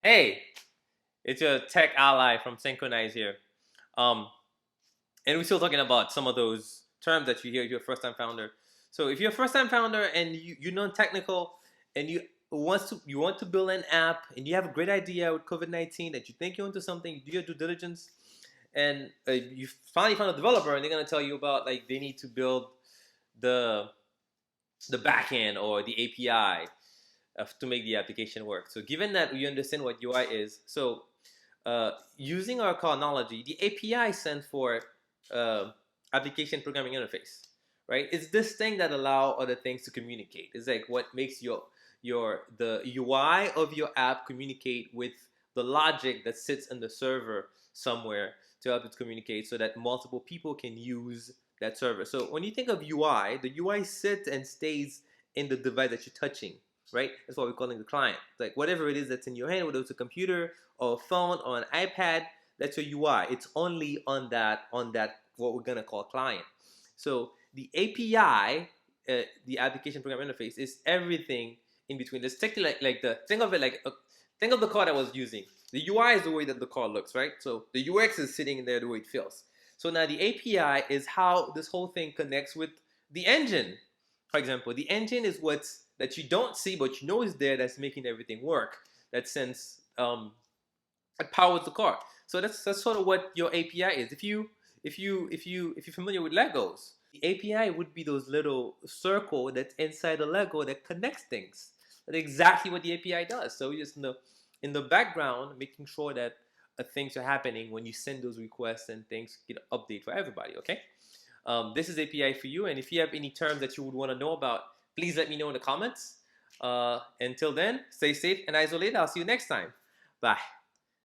Hey, it's your tech ally from Synchronize here. Um, and we're still talking about some of those terms that you hear if you're a first time founder. So if you're a first time founder and you're non-technical and you want to build an app and you have a great idea with COVID-19 that you think you're into something, you do your due diligence, and you finally found a developer and they're gonna tell you about like they need to build the the backend or the API to make the application work. So given that we understand what UI is, so using our chronology, the API stands for uh, application programming interface, right? It's this thing that allow other things to communicate. It's like what makes the UI of your app communicate with the logic that sits in the server somewhere to help it communicate so that multiple people can use that server. So when you think of UI, the UI sits and stays in the device that you're touching, right? That's what we're calling the client. Like whatever it is that's in your hand, whether it's a computer or a phone or an iPad, that's your UI. It's only on that what we're gonna call client. So the API, the application program interface, is everything in between. Let's take like the think of it like think of the car that I was using. The UI is the way that the car looks, right? So the UX is sitting in there the way it feels. So now the API is how this whole thing connects with the engine. For example, the engine is what's that you don't see but you know is there that's making everything work. That sends it powers the car. So that's sort of what your API is. If you're familiar with Legos, the API would be those little circle that's inside the Lego that connects things. That's exactly what the API does. So just in the background, making sure that things are happening when you send those requests and things get update for everybody. Okay. This is API for you, and if you have any terms that you would want to know about, please let me know in the comments. Until then, stay safe and isolated. I'll see you next time. Bye.